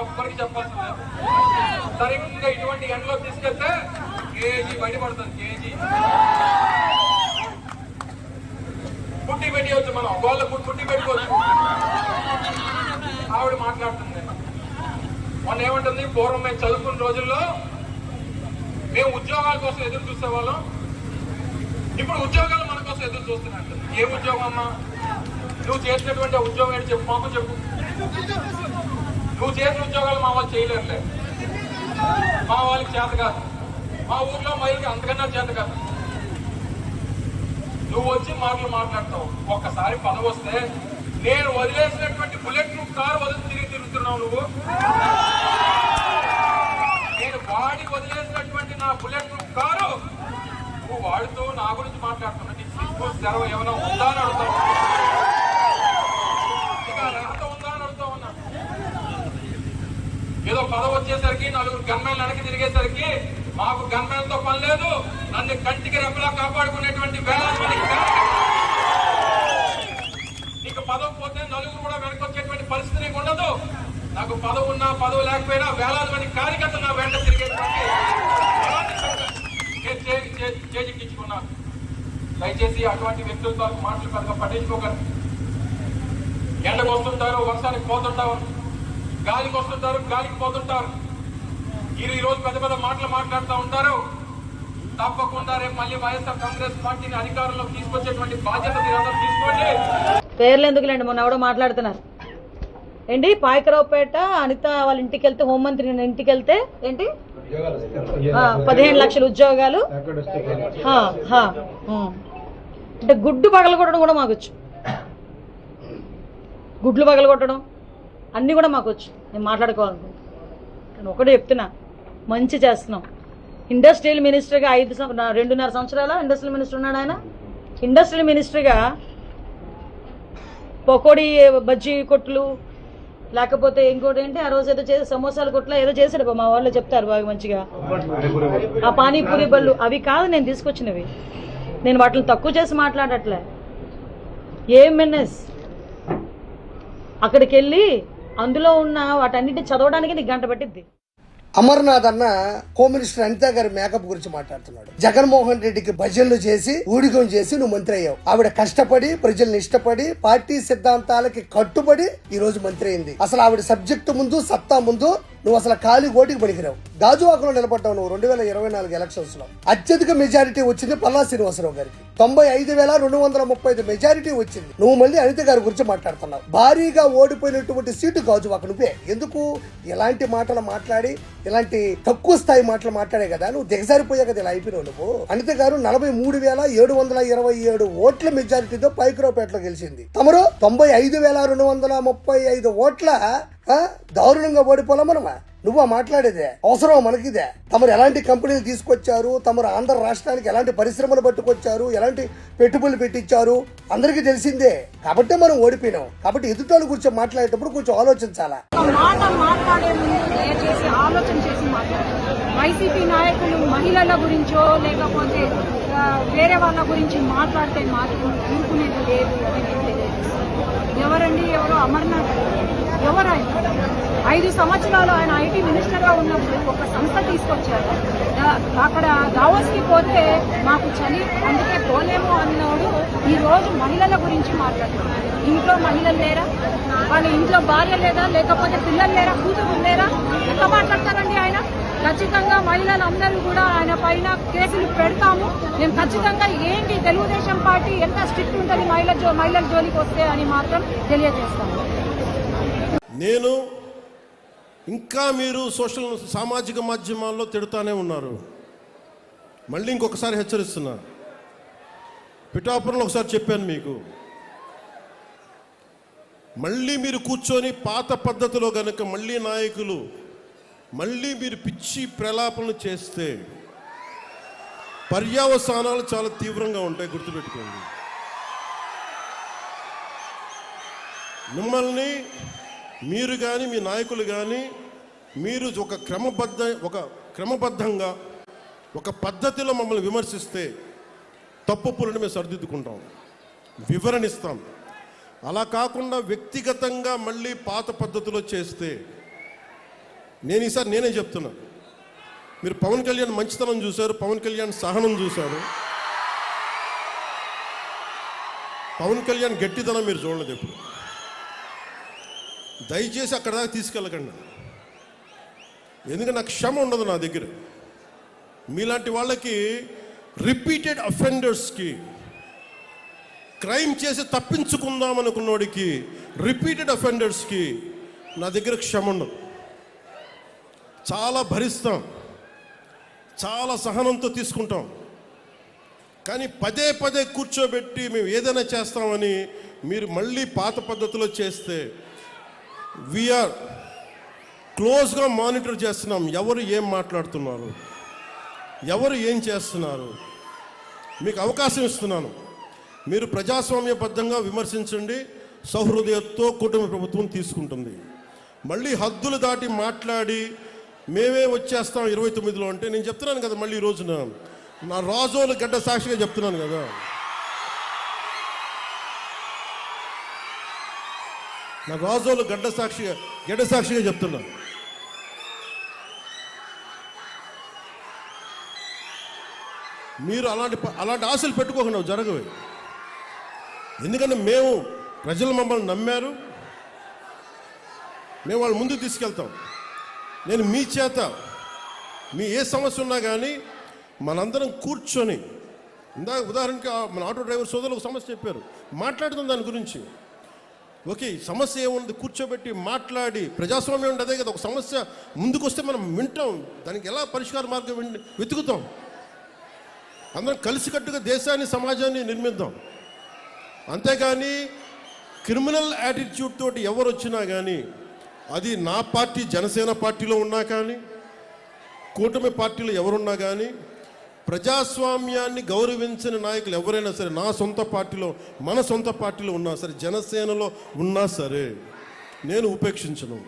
ఎవ్వరికి చెప్పాల్సిన లేదు. సరిగ్గా ఇటువంటి ఎండలో తీసుకెళ్తే కేజీ బయటపడుతుంది. కేజీ పుట్టి పెట్టవచ్చు, మనం వాళ్ళ పుట్టి పెట్టుకోవచ్చు. ఆవిడ మాట్లాడుతుంది మొన్న ఏమంటుంది, పూర్వం మేము చదువుకున్న రోజుల్లో మేము ఉద్యోగాల కోసం ఎదురు చూసేవాళ్ళం, ఇప్పుడు ఉద్యోగాలు మన కోసం ఎదురు చూస్తున్నట్టు. ఏ ఉద్యోగం అమ్మా? నువ్వు చేసినటువంటి ఉద్యోగం ఏంటి చెప్పు, మాకు చెప్పు. నువ్వు చేసిన ఉద్యోగాలు మా వాళ్ళు చేయలేరులే, మా వాళ్ళకి చేత కాదు, మా ఊర్లో మైకి అంతకన్నా చేత కాదు. నువ్వు వచ్చి మాటలు మాట్లాడతావు. ఒక్కసారి పదవి వస్తే నేను వదిలేసినటువంటి బుల్లెట్ ప్రూఫ్ కారు వదిలి తిరుగుతున్నావు నువ్వు. నేను వాడి వదిలేసినటువంటి నా బుల్లెట్ ప్రూఫ్ కారు నువ్వు వాడుతూ నా గురించి మాట్లాడుతున్నా. నీ సిగ్గు సెలవు ఏమైనా ఉందా అని అడుగుతావు, ఇక అర్హత ఉందా అని అడుగుతా ఉన్నా. ఏదో పదవి వచ్చేసరికి నలుగురు గన్మెన్లు వెనక్కి తిరిగేసరికి మాకు గన్మెన్లతో పని లేదు, నన్ను కంటికి రెప్పలా కాపాడుకునేటువంటి వేలాది మంది. నీకు పదవి పోతే నలుగురు కూడా వెనక్కి వచ్చేటువంటి పరిస్థితి నీకు ఉండదు. నాకు పదవి ఉన్నా పదవి లేకపోయినా వేలాది మంది కార్యకర్తలు నా వెంట తిరిగేటువంటి చేజిక్కించుకున్నాను. దయచేసి అటువంటి వ్యక్తులతో మాటలు పెద్దగా పట్టించుకోగలరు. ఎండకు వస్తుంటారు, వర్షానికి పోతుంటారు, గాలికి వస్తుంటారు, గాలికి పోతుంటారు. ఈ రోజు పెద్ద పెద్ద మాటలు మాట్లాడుతూ ఉంటారు. తప్పకుండా రేపు మళ్ళీ వైఎస్ఆర్ కాంగ్రెస్ పార్టీని అధికారంలో తీసుకొచ్చేటువంటి బాధ్యత మీరందరూ తీసుకోండి. పేర్లు ఎందుకులేండి, మొన్న ఎవడో మాట్లాడుతున్నారు ఏంటి, పాయకరావుపేట అనిత వాళ్ళ ఇంటికి వెళ్తే, హోంమంత్రి ఇంటికి వెళ్తే ఏంటి 15 లక్షల ఉద్యోగాలు. అంటే గుడ్డు పగలగొట్టడం కూడా మాకొచ్చు, గుడ్లు పగలగొట్టడం అన్నీ కూడా మాకొచ్చు. నేను మాట్లాడుకోవాలనుకుంటున్నాను. నేను ఒకటే చెప్తున్నా, మంచి చేస్తున్నాం. ఇండస్ట్రియల్ మినిస్టర్గా 2.5 సంవత్సరాల ఇండస్ట్రియల్ మినిస్టర్ ఉన్నాడు ఆయన. ఇండస్ట్రియల్ మినిస్టర్గా పకోడీ బజ్జీ కొట్లు, లేకపోతే ఇంకోటి ఏంటి ఆ రోజు ఏదో చేసి సమోసాల కొట్ల ఏదో చేశాడు, మా వాళ్ళు చెప్తారు బాగా మంచిగా. ఆ పానీపూరి బళ్ళు అవి కాదు నేను తీసుకొచ్చినవి. నేను వాటిని తక్కువ చేసి మాట్లాడట్లే. ఏఎంఎన్ఎస్ అక్కడికి వెళ్ళి అందులో ఉన్న వాటన్నిటిని చదవడానికి నీకు గంట పట్టిద్ది. అమర్నాథ్ అన్న హోమ్ మినిస్టర్ అనిత గారి మేకప్ గురించి మాట్లాడుతున్నాడు. జగన్మోహన్ రెడ్డికి భజనలు చేసి ఊడిగం చేసి నువ్వు మంత్రి అయ్యావు. ఆవిడ కష్టపడి ప్రజల్ని ఇష్టపడి పార్టీ సిద్ధాంతాలకి కట్టుబడి ఈ రోజు మంత్రి అయింది. అసలు ఆవిడ సబ్జెక్టు ముందు సత్తా ముందు నువ్వు అసలు ఖాళీ ఓటికి పనికిరావు. గాజువాకలో నిలబడ్డావు నువ్వు 2024 ఎలక్షన్స్ లో. అత్యధిక మెజారిటీ వచ్చింది పల్లా శ్రీనివాసరావు గారికి, 95,235 మెజారిటీ వచ్చింది. నువ్వు మళ్ళీ అనిత గారి గురించి మాట్లాడుతున్నావు. భారీగా ఓడిపోయినటువంటి సీటు గాజువాక నువ్వే. ఎందుకు ఇలాంటి మాటలు మాట్లాడి, ఇలాంటి తక్కువ స్థాయి మాటలు మాట్లాడే కదా నువ్వు దిగజారిపోయా కదా ఇలా అయిపోయినావు నువ్వు. అనిత గారు 43,727 ఓట్ల మెజారిటీతో పైకరావుపేటలో గెలిచింది. తమరు 95,235 ఓట్ల దారుణంగా ఓడిపోలే మనమా. నువ్వు మాట్లాడేదే అవసరం మనకిదే. తమరు ఎలాంటి కంపెనీలు తీసుకొచ్చారు, తమరు ఆంధ్ర రాష్ట్రానికి ఎలాంటి పరిశ్రమలు పట్టుకొచ్చారు, ఎలాంటి పెట్టుబడులు పెట్టించారు అందరికీ తెలిసిందే. కాబట్టి మనం ఓడిపోయినాం. కాబట్టి ఎదుటోళ్ళ గురించి మాట్లాడేటప్పుడు కొంచెం ఆలోచించాలా. వైసీపీ నాయకులు మహిళల గురించో లేకపోతే వేరే వాళ్ళ గురించి మాట్లాడితే మాకు ఊరుకునేది లేదు. ఎవరండి ఎవరో అమర్నాథ్ ఎవరు ఆయన? 5 సంవత్సరాలు ఆయన ఐటీ మినిస్టర్గా ఉన్నప్పుడు ఒక సంస్థ తీసుకొచ్చారు. అక్కడ దావోస్కి పోతే మాకు చలి అందుకే పోలేము అన్నోడు ఈ రోజు మహిళల గురించి మాట్లాడుతున్నారు. ఇంట్లో మహిళలు లేరా? వాళ్ళ ఇంట్లో భార్య లేదా, లేకపోతే పిల్లలు లేరా, కూతురు లేరా? ఎట్లా మాట్లాడతారండి ఆయన? ఖచ్చితంగా మహిళలందరూ కూడా ఆయన పైన కేసులు పెడతాము. మేము ఖచ్చితంగా ఏంటి తెలుగుదేశం పార్టీ ఎంత స్ట్రిక్ట్ ఉంటుంది మహిళల జోలికి వస్తే అని మాత్రం తెలియజేస్తాము. నేను ఇంకా మీరు సామాజిక మాధ్యమాల్లో తిడుతూనే ఉన్నారు. మళ్ళీ ఇంకొకసారి హెచ్చరిస్తున్నా. పిఠాపురంలో ఒకసారి చెప్పాను మీకు, మళ్ళీ మీరు కూర్చొని పాత పద్ధతిలో కనుక మళ్ళీ నాయకులు మళ్ళీ మీరు పిచ్చి ప్రలాపనలు చేస్తే పర్యవసానాలు చాలా తీవ్రంగా ఉంటాయి, గుర్తుపెట్టుకోండి. మిమ్మల్ని మీరు కానీ మీ నాయకులు కానీ మీరు ఒక క్రమబద్ధంగా ఒక పద్ధతిలో మమ్మల్ని విమర్శిస్తే తప్పులను మేము సరిదిద్దుకుంటాం, వివరణిస్తాం. అలా కాకుండా వ్యక్తిగతంగా మళ్ళీ పాత పద్ధతిలో చేస్తే నేను ఈసారి నేనే చెప్తున్నా, మీరు పవన్ కళ్యాణ్ మంచితనం చూశారు, పవన్ కళ్యాణ్ సహనం చూశారు, పవన్ కళ్యాణ్ గట్టితనం మీరు చూడలేదు ఎప్పుడు. దయచేసి అక్కడ దాకా తీసుకెళ్ళకండి, ఎందుకంటే నాకు క్షమ ఉండదు నా దగ్గర. మీలాంటి వాళ్ళకి, రిపీటెడ్ అఫెండర్స్కి, క్రైమ్ చేసి తప్పించుకుందాం అనుకున్నోడికి, రిపీటెడ్ అఫెండర్స్కి నా దగ్గర క్షమ ఉండదు. చాలా భరిస్తాం, చాలా సహనంతో తీసుకుంటాం. కానీ పదే పదే కూర్చోబెట్టి మేము ఏదైనా చేస్తామని మీరు మళ్ళీ పాత పద్ధతిలో చేస్తే, వీఆర్ క్లోజ్గా మానిటర్ చేస్తున్నాం. ఎవరు ఏం మాట్లాడుతున్నారు, ఎవరు ఏం చేస్తున్నారు, మీకు అవకాశం ఇస్తున్నాను. మీరు ప్రజాస్వామ్యబద్ధంగా విమర్శించండి, సౌహృదయంతో కూటమి ప్రభుత్వం తీసుకుంటుంది. మళ్ళీ హద్దులు దాటి మాట్లాడి మేమే వచ్చేస్తాం 29లో అంటే, నేను చెప్తున్నాను కదా, మళ్ళీ ఈ రోజున నా రాజోలు గడ్డ సాక్షిగా చెప్తున్నాను కదా, నా రాజోలు గడ్డ సాక్షిగా చెప్తున్నాను. మీరు అలాంటి ఆశలు పెట్టుకోకుండా జరగవు. ఎందుకంటే ప్రజలు మమ్మల్ని నమ్మారు, మేము వాళ్ళ ముందుకు తీసుకెళ్తాం. నేను మీ చేత మీ ఏ సమస్య ఉన్నా కానీ మనందరం కూర్చొని, ఉదాహరణకి మన ఆటో డ్రైవర్ సోదరులు ఒక సమస్య చెప్పారు, మాట్లాడుతాం దాని గురించి. ఓకే, సమస్య ఏముంది, కూర్చోబెట్టి మాట్లాడి, ప్రజాస్వామ్యం అంటే అదే కదా, ఒక సమస్య ముందుకు వస్తే మనం వింటాం, దానికి ఎలా పరిష్కార మార్గం వెతుకుతాం. అందరం కలిసికట్టుగా దేశాన్ని, సమాజాన్ని నిర్మిద్దాం. అంతేగాని క్రిమినల్ యాటిట్యూడ్ తోటి ఎవరు వచ్చినా కానీ, అది నా పార్టీ జనసేన పార్టీలో ఉన్నా కానీ, కూటమి పార్టీలో ఎవరున్నా కానీ, ప్రజాస్వామ్యాన్ని గౌరవించిన నాయకులు ఎవరైనా సరే, నా సొంత పార్టీలో, మన సొంత పార్టీలో ఉన్నా సరే, జనసేనలో ఉన్నా సరే, నేను ఉపేక్షించను.